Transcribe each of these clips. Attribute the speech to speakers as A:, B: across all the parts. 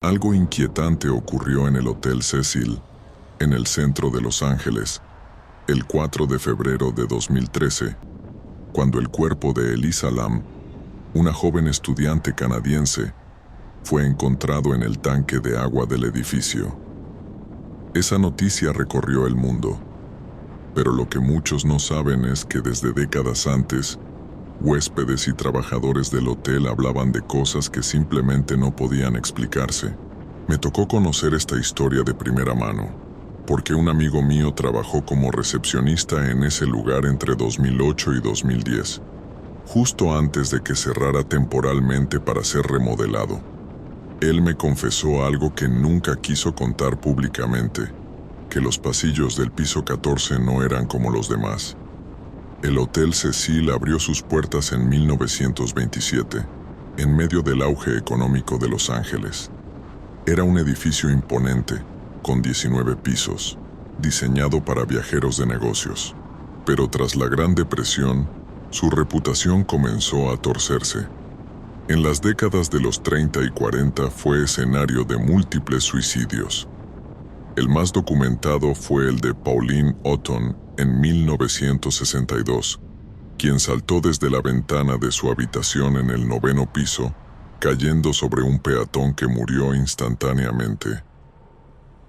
A: Algo inquietante ocurrió en el Hotel Cecil, en el centro de Los Ángeles, el 4 de febrero de 2013, cuando el cuerpo de Elisa Lam, una joven estudiante canadiense, fue encontrado en el tanque de agua del edificio. Esa noticia recorrió el mundo, pero lo que muchos no saben es que desde décadas antes, huéspedes y trabajadores del hotel hablaban de cosas que simplemente no podían explicarse. Me tocó conocer esta historia de primera mano, porque un amigo mío trabajó como recepcionista en ese lugar entre 2008 y 2010, justo antes de que cerrara temporalmente para ser remodelado. Él me confesó algo que nunca quiso contar públicamente, que los pasillos del piso 14 no eran como los demás. El Hotel Cecil abrió sus puertas en 1927, en medio del auge económico de Los Ángeles. Era un edificio imponente, con 19 pisos, diseñado para viajeros de negocios. Pero tras la Gran Depresión, su reputación comenzó a torcerse. En las décadas de los 30 y 40 fue escenario de múltiples suicidios. El más documentado fue el de Pauline Houghton en 1962, quien saltó desde la ventana de su habitación en el 9º piso, cayendo sobre un peatón que murió instantáneamente.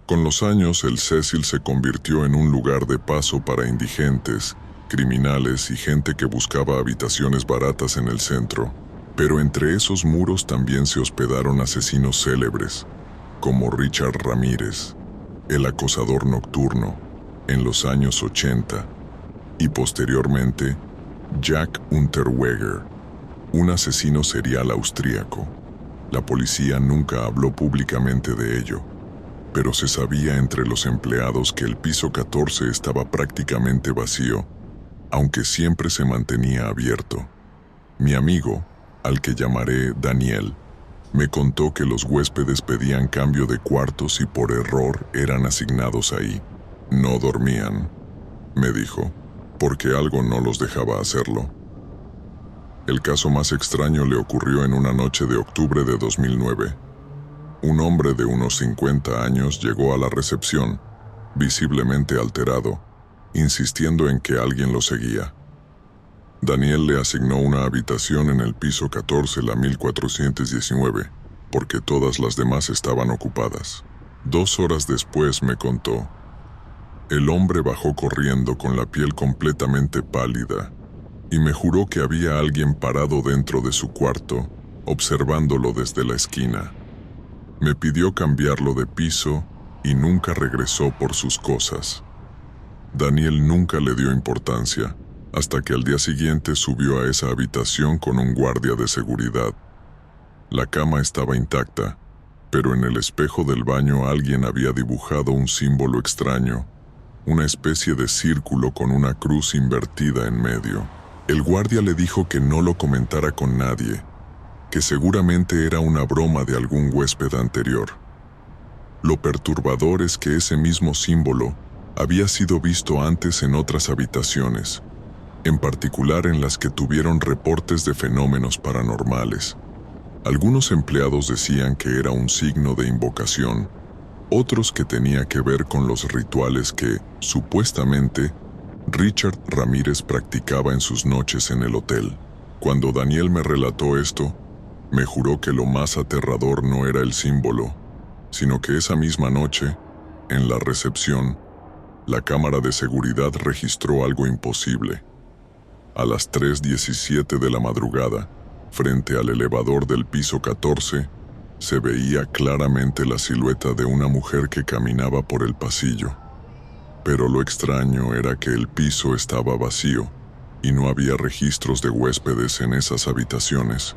A: Con los años, el Cecil se convirtió en un lugar de paso para indigentes, criminales y gente que buscaba habitaciones baratas en el centro. Pero entre esos muros también se hospedaron asesinos célebres, como Richard Ramírez, el acosador nocturno, en los años 80, y posteriormente, Jack Unterweger, un asesino serial austríaco. La policía nunca habló públicamente de ello, pero se sabía entre los empleados que el piso 14 estaba prácticamente vacío, aunque siempre se mantenía abierto. Mi amigo, al que llamaré Daniel, me contó que los huéspedes pedían cambio de cuartos y por error eran asignados ahí. No dormían, me dijo, porque algo no los dejaba hacerlo. El caso más extraño le ocurrió en una noche de octubre de 2009. Un hombre de unos 50 años llegó a la recepción, visiblemente alterado, insistiendo en que alguien lo seguía. Daniel le asignó una habitación en el piso 14, la 1419, porque todas las demás estaban ocupadas. 2 horas después me contó. El hombre bajó corriendo con la piel completamente pálida y me juró que había alguien parado dentro de su cuarto, observándolo desde la esquina. Me pidió cambiarlo de piso y nunca regresó por sus cosas. Daniel nunca le dio importancia, hasta que al día siguiente subió a esa habitación con un guardia de seguridad. La cama estaba intacta, pero en el espejo del baño alguien había dibujado un símbolo extraño, una especie de círculo con una cruz invertida en medio. El guardia le dijo que no lo comentara con nadie, que seguramente era una broma de algún huésped anterior. Lo perturbador es que ese mismo símbolo había sido visto antes en otras habitaciones, en particular en las que tuvieron reportes de fenómenos paranormales. Algunos empleados decían que era un signo de invocación, otros que tenía que ver con los rituales que, supuestamente, Richard Ramírez practicaba en sus noches en el hotel. Cuando Daniel me relató esto, me juró que lo más aterrador no era el símbolo, sino que esa misma noche, en la recepción, la cámara de seguridad registró algo imposible. A las 3:17 de la madrugada, frente al elevador del piso 14, se veía claramente la silueta de una mujer que caminaba por el pasillo. Pero lo extraño era que el piso estaba vacío y no había registros de huéspedes en esas habitaciones.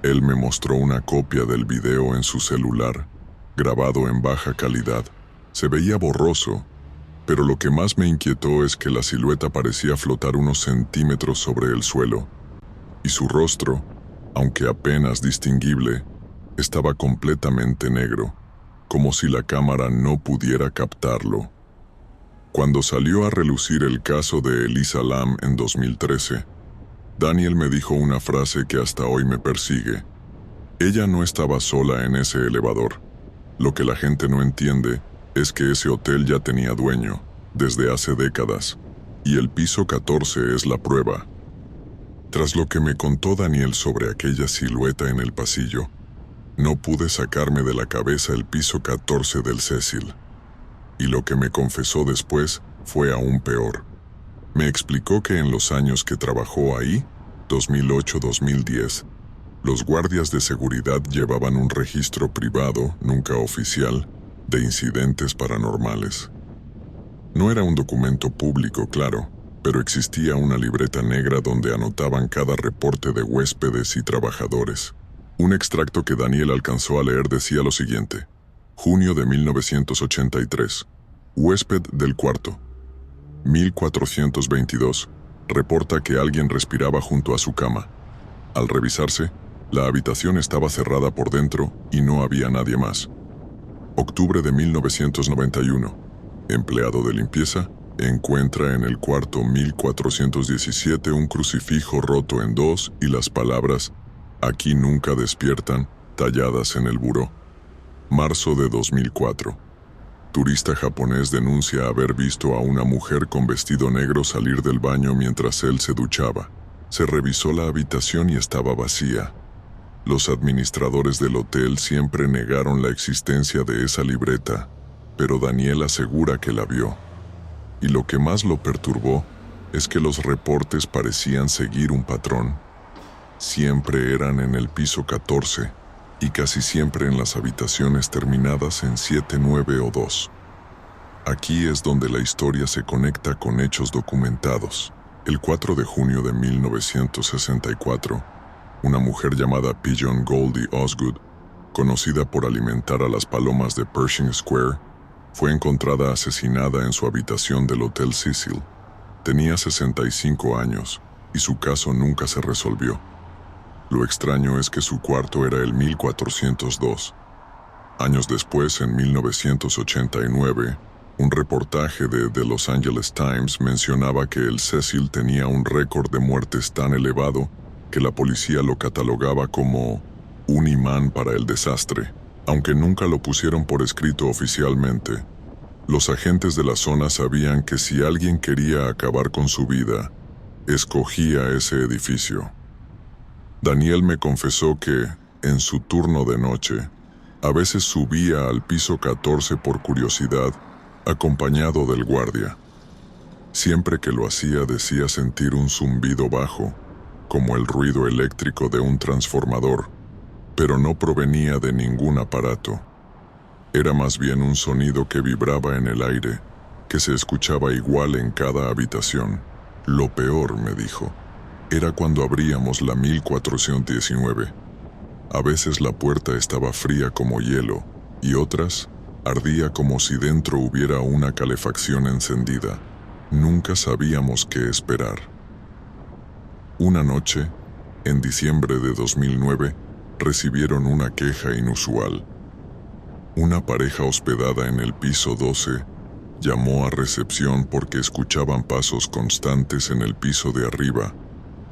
A: Él me mostró una copia del video en su celular, grabado en baja calidad. Se veía borroso, pero lo que más me inquietó es que la silueta parecía flotar unos centímetros sobre el suelo, y su rostro, aunque apenas distinguible, estaba completamente negro, como si la cámara no pudiera captarlo. Cuando salió a relucir el caso de Elisa Lam en 2013, Daniel me dijo una frase que hasta hoy me persigue. Ella no estaba sola en ese elevador. Lo que la gente no entiende es que ese hotel ya tenía dueño desde hace décadas, y el piso 14 es la prueba. Tras lo que me contó Daniel sobre aquella silueta en el pasillo, no pude sacarme de la cabeza el piso 14 del Cecil. Y lo que me confesó después fue aún peor. Me explicó que en los años que trabajó ahí, 2008-2010, los guardias de seguridad llevaban un registro privado, nunca oficial, de incidentes paranormales. No era un documento público, claro, pero existía una libreta negra donde anotaban cada reporte de huéspedes y trabajadores. Un extracto que Daniel alcanzó a leer decía lo siguiente: junio de 1983. Huésped del cuarto. 1422. Reporta que alguien respiraba junto a su cama. Al revisarse, la habitación estaba cerrada por dentro y no había nadie más. Octubre de 1991. Empleado de limpieza encuentra en el cuarto 1417 un crucifijo roto en dos y las palabras "Aquí nunca despiertan" talladas en el buró. Marzo de 2004. Turista japonés denuncia haber visto a una mujer con vestido negro salir del baño mientras él se duchaba. Se revisó la habitación y estaba vacía. Los administradores del hotel siempre negaron la existencia de esa libreta, pero Daniel asegura que la vio. Y lo que más lo perturbó es que los reportes parecían seguir un patrón. Siempre eran en el piso 14 y casi siempre en las habitaciones terminadas en 7, 9 o 2. Aquí es donde la historia se conecta con hechos documentados. El 4 de junio de 1964, una mujer llamada Pigeon Goldie Osgood, conocida por alimentar a las palomas de Pershing Square, fue encontrada asesinada en su habitación del Hotel Cecil. Tenía 65 años y su caso nunca se resolvió. Lo extraño es que su cuarto era el 1402. Años después, en 1989, un reportaje de The Los Angeles Times mencionaba que el Cecil tenía un récord de muertes tan elevado que la policía lo catalogaba como un imán para el desastre. Aunque nunca lo pusieron por escrito oficialmente, los agentes de la zona sabían que si alguien quería acabar con su vida, escogía ese edificio. Daniel me confesó que, en su turno de noche, a veces subía al piso 14 por curiosidad, acompañado del guardia. Siempre que lo hacía decía sentir un zumbido bajo, como el ruido eléctrico de un transformador, pero no provenía de ningún aparato. Era más bien un sonido que vibraba en el aire, que se escuchaba igual en cada habitación. Lo peor, me dijo, era cuando abríamos la 1419. A veces la puerta estaba fría como hielo, y otras ardía como si dentro hubiera una calefacción encendida. Nunca sabíamos qué esperar. Una noche, en diciembre de 2009, recibieron una queja inusual. Una pareja hospedada en el piso 12 llamó a recepción porque escuchaban pasos constantes en el piso de arriba,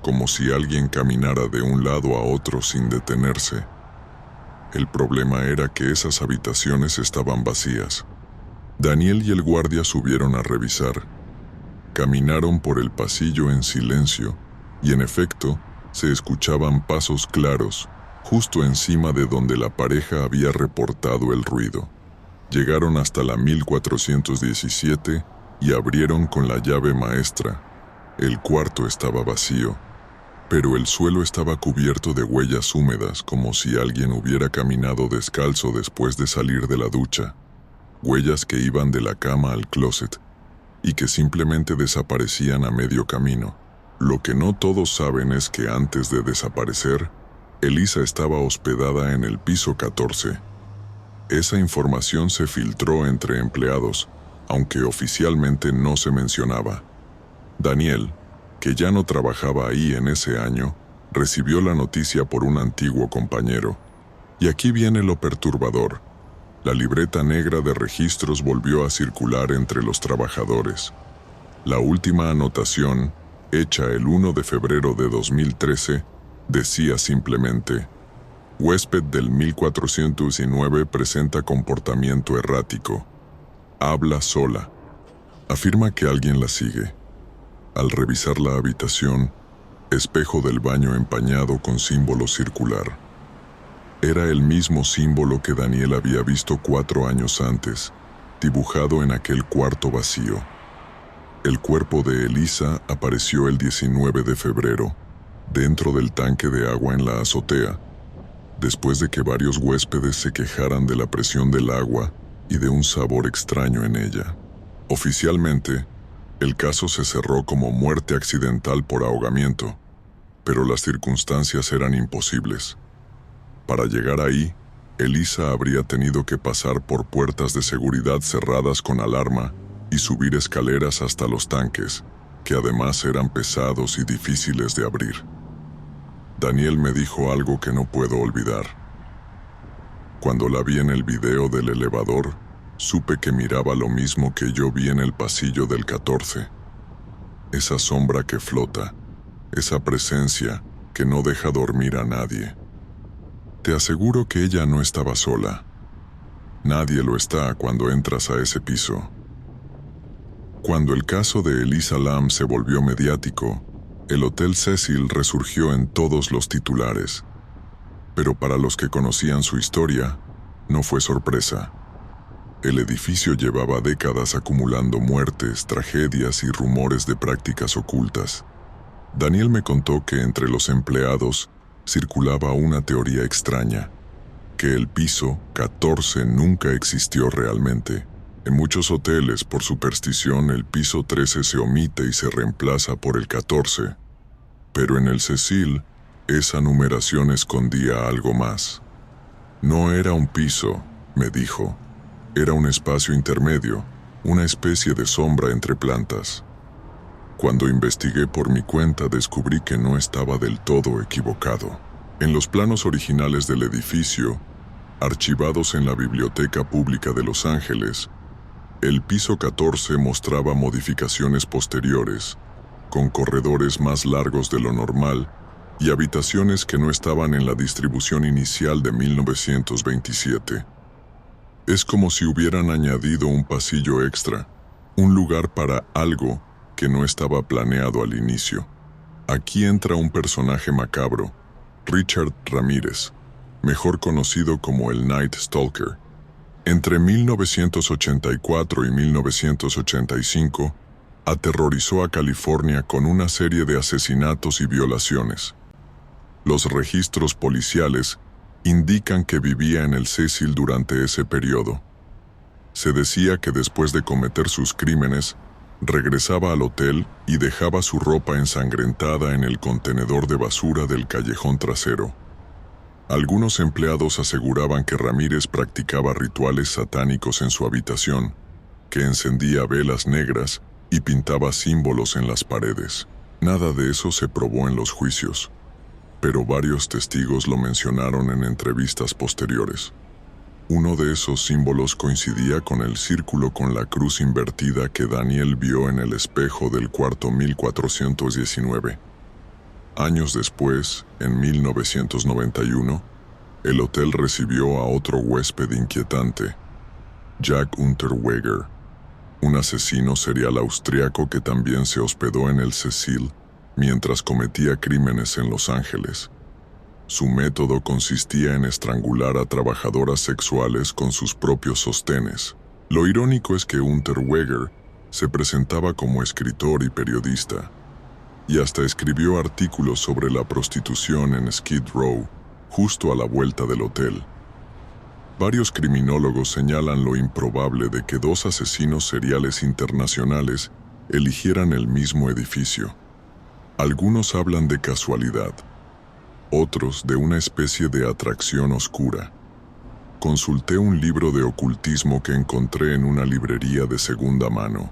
A: como si alguien caminara de un lado a otro sin detenerse. El problema era que esas habitaciones estaban vacías. Daniel y el guardia subieron a revisar. Caminaron por el pasillo en silencio y en efecto se escuchaban pasos claros justo encima de donde la pareja había reportado el ruido. Llegaron hasta la 1417 y abrieron con la llave maestra. El cuarto estaba vacío, pero el suelo estaba cubierto de huellas húmedas como si alguien hubiera caminado descalzo después de salir de la ducha. Huellas que iban de la cama al closet y que simplemente desaparecían a medio camino. Lo que no todos saben es que antes de desaparecer, Elisa estaba hospedada en el piso 14. Esa información se filtró entre empleados, aunque oficialmente no se mencionaba. Daniel, que ya no trabajaba ahí en ese año, recibió la noticia por un antiguo compañero. Y aquí viene lo perturbador. La libreta negra de registros volvió a circular entre los trabajadores. La última anotación, hecha el 1 de febrero de 2013, decía simplemente: Huésped del 1419 presenta comportamiento errático. Habla sola. Afirma que alguien la sigue. Al revisar la habitación, espejo del baño empañado con símbolo circular. Era el mismo símbolo que Daniel había visto 4 años antes, dibujado en aquel cuarto vacío. El cuerpo de Elisa apareció el 19 de febrero, dentro del tanque de agua en la azotea, después de que varios huéspedes se quejaran de la presión del agua y de un sabor extraño en ella. Oficialmente, el caso se cerró como muerte accidental por ahogamiento, pero las circunstancias eran imposibles. Para llegar ahí, Elisa habría tenido que pasar por puertas de seguridad cerradas con alarma y subir escaleras hasta los tanques, que además eran pesados y difíciles de abrir. Daniel me dijo algo que no puedo olvidar. Cuando la vi en el video del elevador, supe que miraba lo mismo que yo vi en el pasillo del 14. Esa sombra que flota, esa presencia que no deja dormir a nadie. Te aseguro que ella no estaba sola. Nadie lo está cuando entras a ese piso. Cuando el caso de Elisa Lam se volvió mediático, el Hotel Cecil resurgió en todos los titulares. Pero para los que conocían su historia, no fue sorpresa. El edificio llevaba décadas acumulando muertes, tragedias y rumores de prácticas ocultas. Daniel me contó que entre los empleados circulaba una teoría extraña, que el piso 14 nunca existió realmente. En muchos hoteles, por superstición, el piso 13 se omite y se reemplaza por el 14. Pero en el Cecil, esa numeración escondía algo más. No era un piso, me dijo. Era un espacio intermedio, una especie de sombra entre plantas. Cuando investigué por mi cuenta, descubrí que no estaba del todo equivocado. En los planos originales del edificio, archivados en la Biblioteca Pública de Los Ángeles, el piso 14 mostraba modificaciones posteriores, con corredores más largos de lo normal y habitaciones que no estaban en la distribución inicial de 1927. Es como si hubieran añadido un pasillo extra, un lugar para algo que no estaba planeado al inicio. Aquí entra un personaje macabro, Richard Ramírez, mejor conocido como el Night Stalker. Entre 1984 y 1985, aterrorizó a California con una serie de asesinatos y violaciones. Los registros policiales indican que vivía en el Cecil durante ese periodo. Se decía que después de cometer sus crímenes, regresaba al hotel y dejaba su ropa ensangrentada en el contenedor de basura del callejón trasero. Algunos empleados aseguraban que Ramírez practicaba rituales satánicos en su habitación, que encendía velas negras y pintaba símbolos en las paredes. Nada de eso se probó en los juicios, pero varios testigos lo mencionaron en entrevistas posteriores. Uno de esos símbolos coincidía con el círculo con la cruz invertida que Daniel vio en el espejo del cuarto 1419. Años después, en 1991, el hotel recibió a otro huésped inquietante, Jack Unterweger, un asesino serial austriaco que también se hospedó en el Cecil mientras cometía crímenes en Los Ángeles. Su método consistía en estrangular a trabajadoras sexuales con sus propios sostenes. Lo irónico es que Unterweger se presentaba como escritor y periodista, y hasta escribió artículos sobre la prostitución en Skid Row, justo a la vuelta del hotel. Varios criminólogos señalan lo improbable de que 2 asesinos seriales internacionales eligieran el mismo edificio. Algunos hablan de casualidad, otros de una especie de atracción oscura. Consulté un libro de ocultismo que encontré en una librería de segunda mano,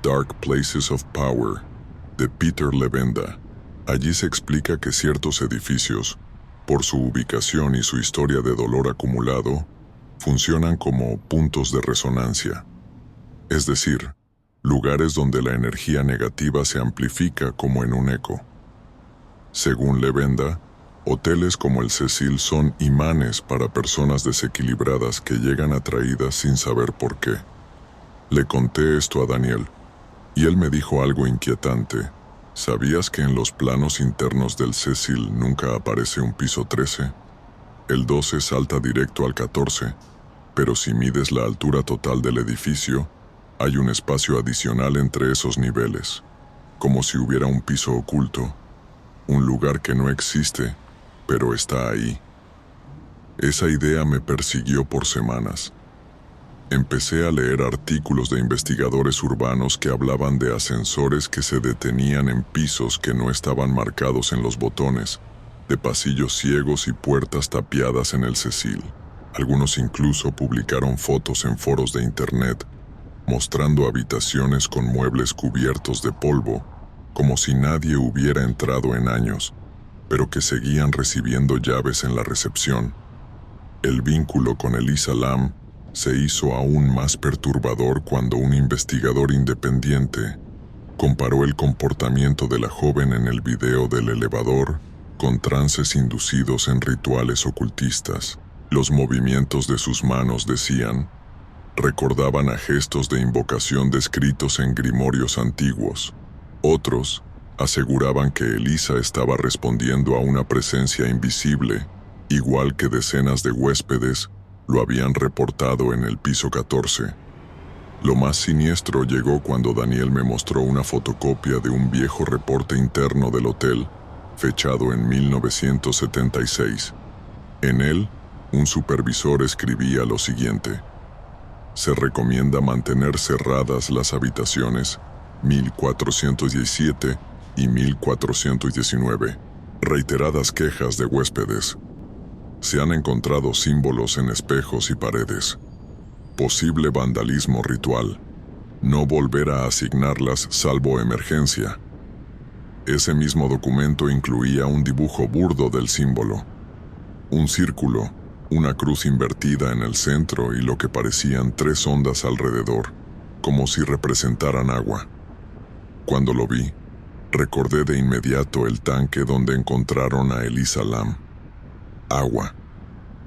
A: Dark Places of Power, de Peter Levenda. Allí se explica que ciertos edificios, por su ubicación y su historia de dolor acumulado, funcionan como puntos de resonancia. Es decir, lugares donde la energía negativa se amplifica como en un eco. Según Levenda, Hoteles como el Cecil son imanes para personas desequilibradas que llegan atraídas sin saber por qué. Le conté esto a Daniel, y él me dijo algo inquietante. ¿Sabías que en los planos internos del Cecil nunca aparece un piso 13? El 12 salta directo al 14, pero si mides la altura total del edificio, hay un espacio adicional entre esos niveles, como si hubiera un piso oculto, un lugar que no existe, pero está ahí. Esa idea me persiguió por semanas. Empecé a leer artículos de investigadores urbanos que hablaban de ascensores que se detenían en pisos que no estaban marcados en los botones, de pasillos ciegos y puertas tapiadas en el Cecil. Algunos incluso publicaron fotos en foros de internet, mostrando habitaciones con muebles cubiertos de polvo, como si nadie hubiera entrado en años, pero que seguían recibiendo llaves en la recepción. El vínculo con Elisa Lam se hizo aún más perturbador cuando un investigador independiente comparó el comportamiento de la joven en el video del elevador con trances inducidos en rituales ocultistas. Los movimientos de sus manos, decían, recordaban a gestos de invocación descritos en grimorios antiguos. Otros aseguraban que Elisa estaba respondiendo a una presencia invisible, igual que decenas de huéspedes lo habían reportado en el piso 14. Lo más siniestro llegó cuando Daniel me mostró una fotocopia de un viejo reporte interno del hotel, fechado en 1976. En él, un supervisor escribía lo siguiente: se recomienda mantener cerradas las habitaciones 1417 y 1419. Reiteradas quejas de huéspedes. Se han encontrado símbolos en espejos y paredes. Posible vandalismo ritual. No volver a asignarlas salvo emergencia. Ese mismo documento incluía un dibujo burdo del símbolo. Un círculo, una cruz invertida en el centro y lo que parecían 3 ondas alrededor, como si representaran agua. Cuando lo vi, recordé de inmediato el tanque donde encontraron a Elisa Lam. Agua,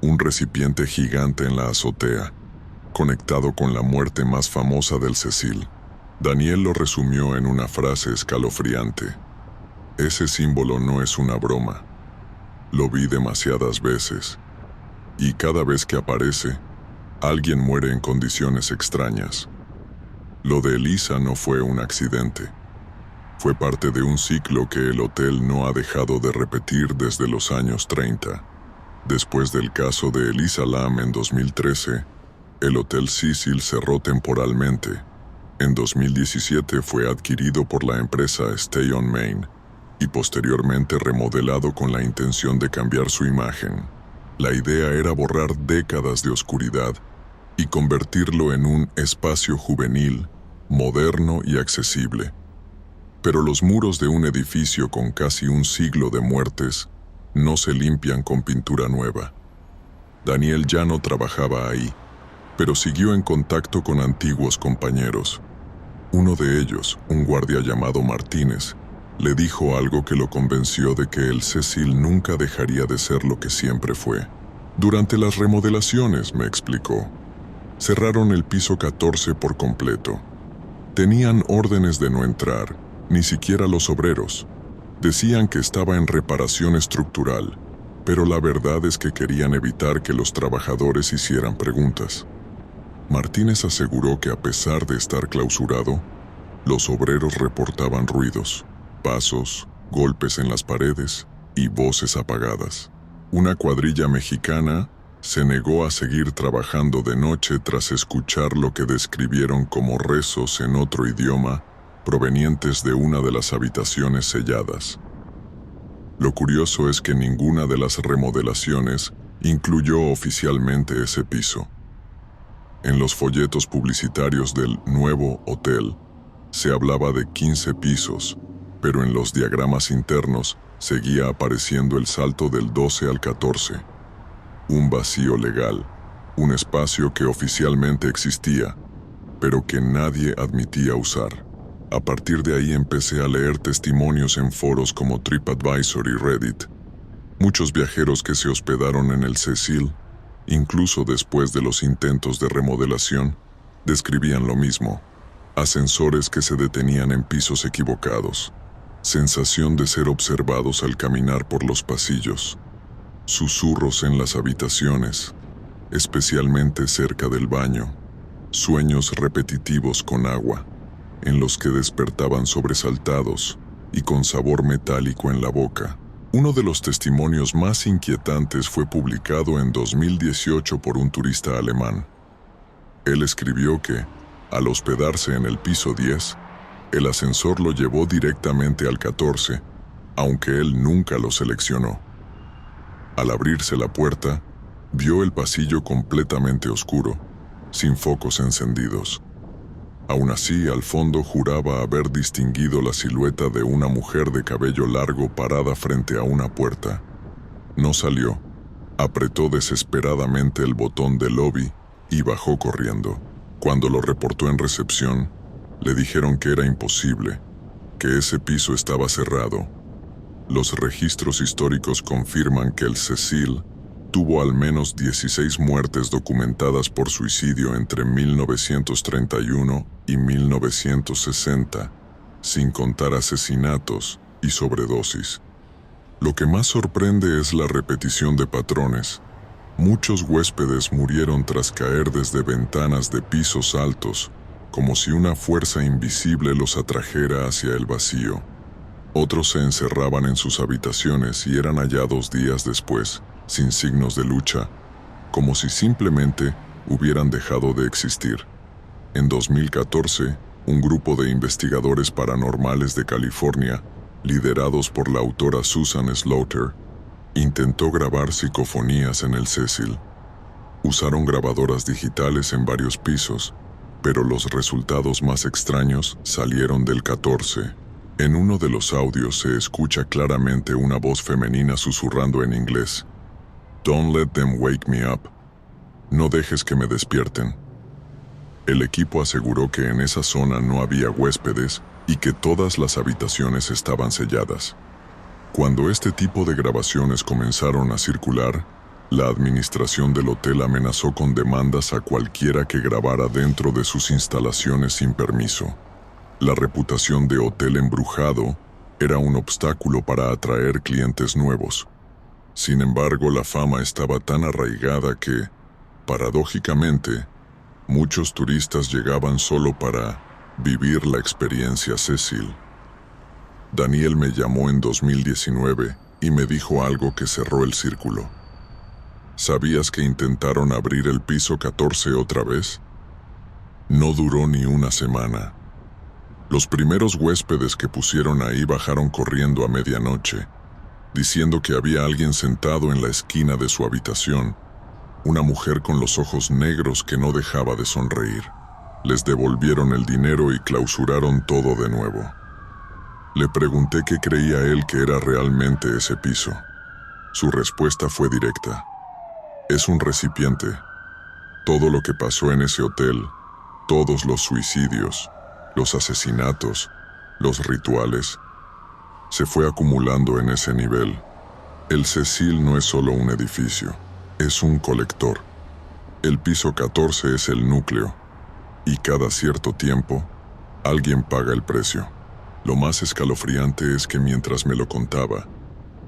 A: un recipiente gigante en la azotea, conectado con la muerte más famosa del Cecil. Daniel lo resumió en una frase escalofriante: ese símbolo no es una broma. Lo vi demasiadas veces, y cada vez que aparece, alguien muere en condiciones extrañas. Lo de Elisa no fue un accidente. Fue parte de un ciclo que el hotel no ha dejado de repetir desde los años 30. Después del caso de Elisa Lam en 2013, el Hotel Cecil cerró temporalmente. En 2017 fue adquirido por la empresa Stay on Main y posteriormente remodelado con la intención de cambiar su imagen. La idea era borrar décadas de oscuridad y convertirlo en un espacio juvenil, moderno y accesible. Pero los muros de un edificio con casi un siglo de muertes no se limpian con pintura nueva. Daniel ya no trabajaba ahí, pero siguió en contacto con antiguos compañeros. Uno de ellos, un guardia llamado Martínez, le dijo algo que lo convenció de que el Cecil nunca dejaría de ser lo que siempre fue. Durante las remodelaciones, me explicó, cerraron el piso 14 por completo. Tenían órdenes de no entrar, ni siquiera los obreros. Decían que estaba en reparación estructural, pero la verdad es que querían evitar que los trabajadores hicieran preguntas. Martínez aseguró que a pesar de estar clausurado, los obreros reportaban ruidos, pasos, golpes en las paredes y voces apagadas. Una cuadrilla mexicana se negó a seguir trabajando de noche tras escuchar lo que describieron como rezos en otro idioma provenientes de una de las habitaciones selladas. Lo curioso es que ninguna de las remodelaciones incluyó oficialmente ese piso. En los folletos publicitarios del nuevo hotel se hablaba de 15 pisos, pero en los diagramas internos seguía apareciendo el salto del 12 al 14. Un vacío legal, un espacio que oficialmente existía, pero que nadie admitía usar. A partir de ahí empecé a leer testimonios en foros como TripAdvisor y Reddit. Muchos viajeros que se hospedaron en el Cecil, incluso después de los intentos de remodelación, describían lo mismo: ascensores que se detenían en pisos equivocados, sensación de ser observados al caminar por los pasillos, susurros en las habitaciones, especialmente cerca del baño, sueños repetitivos con agua, en los que despertaban sobresaltados y con sabor metálico en la boca. Uno de los testimonios más inquietantes fue publicado en 2018 por un turista alemán. Él escribió que, al hospedarse en el piso 10, el ascensor lo llevó directamente al 14, aunque él nunca lo seleccionó. Al abrirse la puerta, vio el pasillo completamente oscuro, sin focos encendidos. Aún así, al fondo juraba haber distinguido la silueta de una mujer de cabello largo parada frente a una puerta. No salió. Apretó desesperadamente el botón del lobby y bajó corriendo. Cuando lo reportó en recepción, le dijeron que era imposible, que ese piso estaba cerrado. Los registros históricos confirman que el Cecil tuvo al menos 16 muertes documentadas por suicidio entre 1931 y 1960, sin contar asesinatos y sobredosis. Lo que más sorprende es la repetición de patrones. Muchos huéspedes murieron tras caer desde ventanas de pisos altos, como si una fuerza invisible los atrajera hacia el vacío. Otros se encerraban en sus habitaciones y eran hallados días después, sin signos de lucha, como si simplemente hubieran dejado de existir. En 2014, un grupo de investigadores paranormales de California, liderados por la autora Susan Slaughter, intentó grabar psicofonías en el Cecil. Usaron grabadoras digitales en varios pisos, pero los resultados más extraños salieron del 14. En uno de los audios se escucha claramente una voz femenina susurrando en inglés: "Don't let them wake me up". No dejes que me despierten. El equipo aseguró que en esa zona no había huéspedes y que todas las habitaciones estaban selladas. Cuando este tipo de grabaciones comenzaron a circular, la administración del hotel amenazó con demandas a cualquiera que grabara dentro de sus instalaciones sin permiso. La reputación de hotel embrujado era un obstáculo para atraer clientes nuevos. Sin embargo, la fama estaba tan arraigada que, paradójicamente, muchos turistas llegaban solo para vivir la experiencia Cecil. Daniel me llamó en 2019 y me dijo algo que cerró el círculo. ¿Sabías que intentaron abrir el piso 14 otra vez? No duró ni una semana. Los primeros huéspedes que pusieron ahí bajaron corriendo a medianoche, diciendo que había alguien sentado en la esquina de su habitación, una mujer con los ojos negros que no dejaba de sonreír. Les devolvieron el dinero y clausuraron todo de nuevo. Le pregunté qué creía él que era realmente ese piso. Su respuesta fue directa: es un recipiente. Todo lo que pasó en ese hotel, todos los suicidios, los asesinatos, los rituales, se fue acumulando en ese nivel. El Cecil no es solo un edificio, es un colector. El piso 14 es el núcleo, y cada cierto tiempo, alguien paga el precio. Lo más escalofriante es que mientras me lo contaba,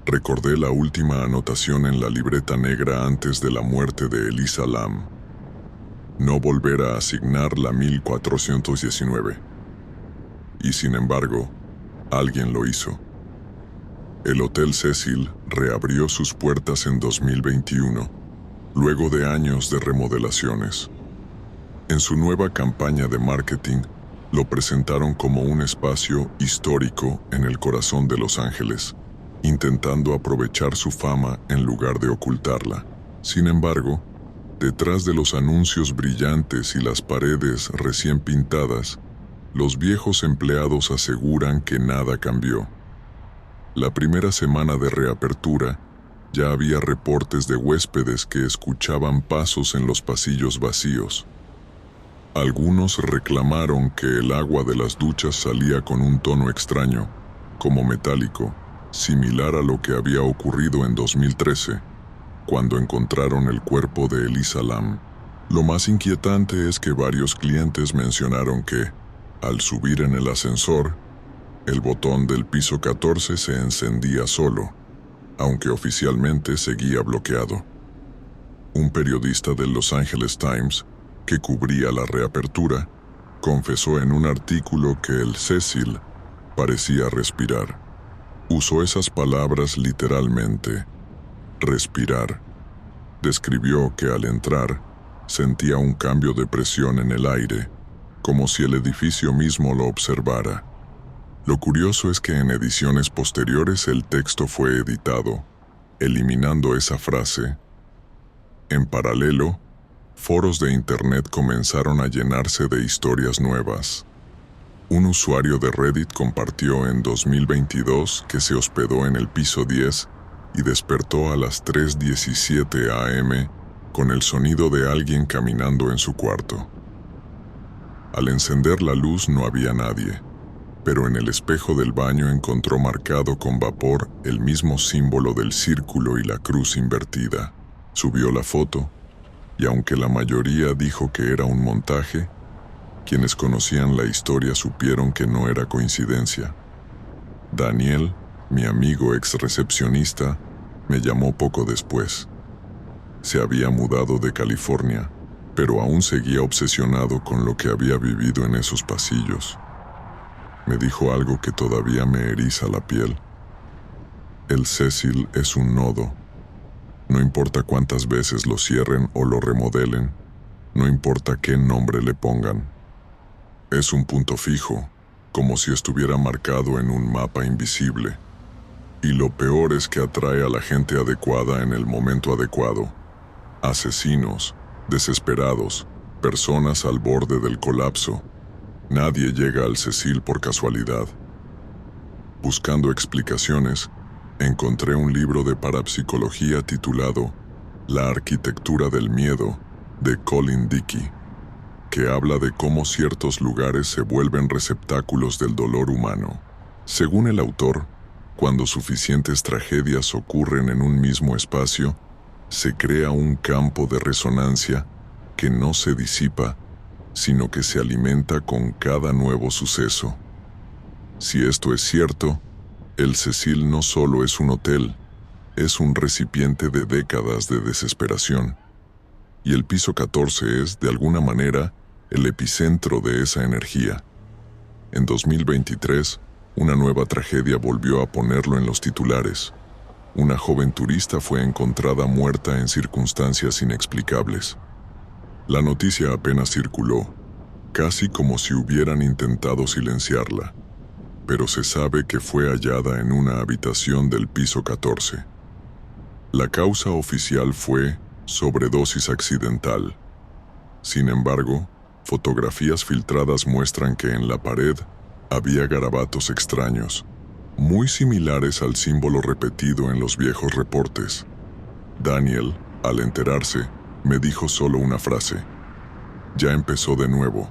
A: recordé la última anotación en la libreta negra antes de la muerte de Elisa Lam: no volver a asignar la 1419. Y sin embargo, alguien lo hizo. El Hotel Cecil reabrió sus puertas en 2021, luego de años de remodelaciones. En su nueva campaña de marketing, lo presentaron como un espacio histórico en el corazón de Los Ángeles, intentando aprovechar su fama en lugar de ocultarla. Sin embargo, detrás de los anuncios brillantes y las paredes recién pintadas, los viejos empleados aseguran que nada cambió. La primera semana de reapertura, ya había reportes de huéspedes que escuchaban pasos en los pasillos vacíos. Algunos reclamaron que el agua de las duchas salía con un tono extraño, como metálico, similar a lo que había ocurrido en 2013, cuando encontraron el cuerpo de Elisa Lam. Lo más inquietante es que varios clientes mencionaron que, al subir en el ascensor, el botón del piso 14 se encendía solo, aunque oficialmente seguía bloqueado. Un periodista del Los Angeles Times, que cubría la reapertura, confesó en un artículo que el Cecil parecía respirar. Usó esas palabras literalmente, respirar. Describió que al entrar, sentía un cambio de presión en el aire, como si el edificio mismo lo observara. Lo curioso es que en ediciones posteriores el texto fue editado, eliminando esa frase. En paralelo, foros de internet comenzaron a llenarse de historias nuevas. Un usuario de Reddit compartió en 2022 que se hospedó en el piso 10 y despertó a las 3:17 a.m. con el sonido de alguien caminando en su cuarto. Al encender la luz no había nadie, pero en el espejo del baño encontró marcado con vapor el mismo símbolo del círculo y la cruz invertida. Subió la foto, y aunque la mayoría dijo que era un montaje, quienes conocían la historia supieron que no era coincidencia. Daniel, mi amigo ex recepcionista, me llamó poco después. Se había mudado de California, pero aún seguía obsesionado con lo que había vivido en esos pasillos. Me dijo algo que todavía me eriza la piel. El Cecil es un nodo. No importa cuántas veces lo cierren o lo remodelen, no importa qué nombre le pongan. Es un punto fijo, como si estuviera marcado en un mapa invisible. Y lo peor es que atrae a la gente adecuada en el momento adecuado. Asesinos, desesperados, personas al borde del colapso. Nadie llega al Cecil por casualidad. Buscando explicaciones, encontré un libro de parapsicología titulado La arquitectura del miedo, de Colin Dickey, que habla de cómo ciertos lugares se vuelven receptáculos del dolor humano. Según el autor, cuando suficientes tragedias ocurren en un mismo espacio, se crea un campo de resonancia que no se disipa, sino que se alimenta con cada nuevo suceso. Si esto es cierto, el Cecil no solo es un hotel, es un recipiente de décadas de desesperación. Y el piso 14 es, de alguna manera, el epicentro de esa energía. En 2023, una nueva tragedia volvió a ponerlo en los titulares. Una joven turista fue encontrada muerta en circunstancias inexplicables. La noticia apenas circuló, casi como si hubieran intentado silenciarla, pero se sabe que fue hallada en una habitación del piso 14. La causa oficial fue sobredosis accidental. Sin embargo, fotografías filtradas muestran que en la pared había garabatos extraños, muy similares al símbolo repetido en los viejos reportes. Daniel, al enterarse, me dijo solo una frase. Ya empezó de nuevo.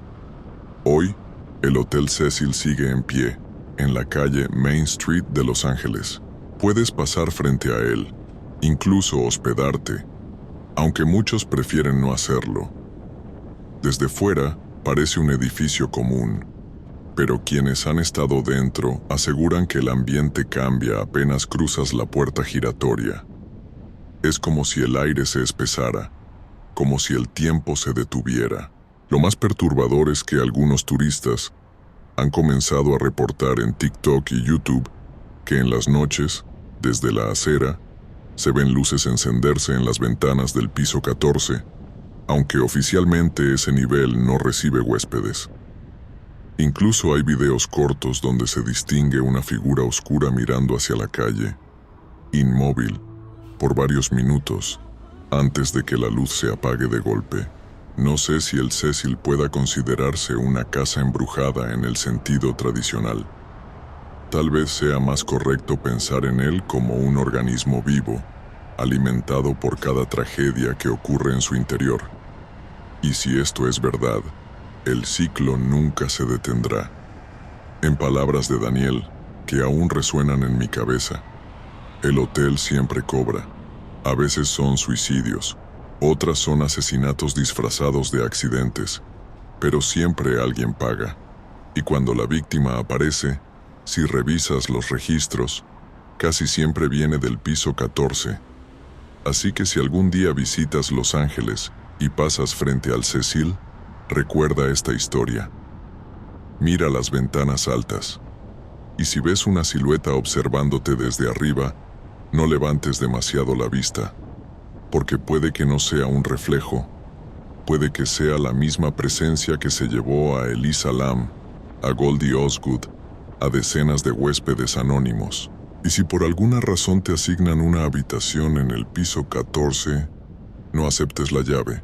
A: Hoy, el Hotel Cecil sigue en pie, en la calle Main Street de Los Ángeles. Puedes pasar frente a él, incluso hospedarte, aunque muchos prefieren no hacerlo. Desde fuera, parece un edificio común, pero quienes han estado dentro aseguran que el ambiente cambia apenas cruzas la puerta giratoria. Es como si el aire se espesara, como si el tiempo se detuviera. Lo más perturbador es que algunos turistas han comenzado a reportar en TikTok y YouTube que en las noches, desde la acera, se ven luces encenderse en las ventanas del piso 14, aunque oficialmente ese nivel no recibe huéspedes. Incluso hay videos cortos donde se distingue una figura oscura mirando hacia la calle, inmóvil, por varios minutos, antes de que la luz se apague de golpe. No sé si el Cecil pueda considerarse una casa embrujada en el sentido tradicional. Tal vez sea más correcto pensar en él como un organismo vivo, alimentado por cada tragedia que ocurre en su interior. Y si esto es verdad, el ciclo nunca se detendrá. En palabras de Daniel, que aún resuenan en mi cabeza. El hotel siempre cobra. A veces son suicidios, otras son asesinatos disfrazados de accidentes, pero siempre alguien paga. Y cuando la víctima aparece, si revisas los registros, casi siempre viene del piso 14. Así que si algún día visitas Los Ángeles y pasas frente al Cecil, recuerda esta historia. Mira las ventanas altas. Y si ves una silueta observándote desde arriba, no levantes demasiado la vista, porque puede que no sea un reflejo, puede que sea la misma presencia que se llevó a Elisa Lam, a Goldie Osgood, a decenas de huéspedes anónimos. Y si por alguna razón te asignan una habitación en el piso 14, no aceptes la llave.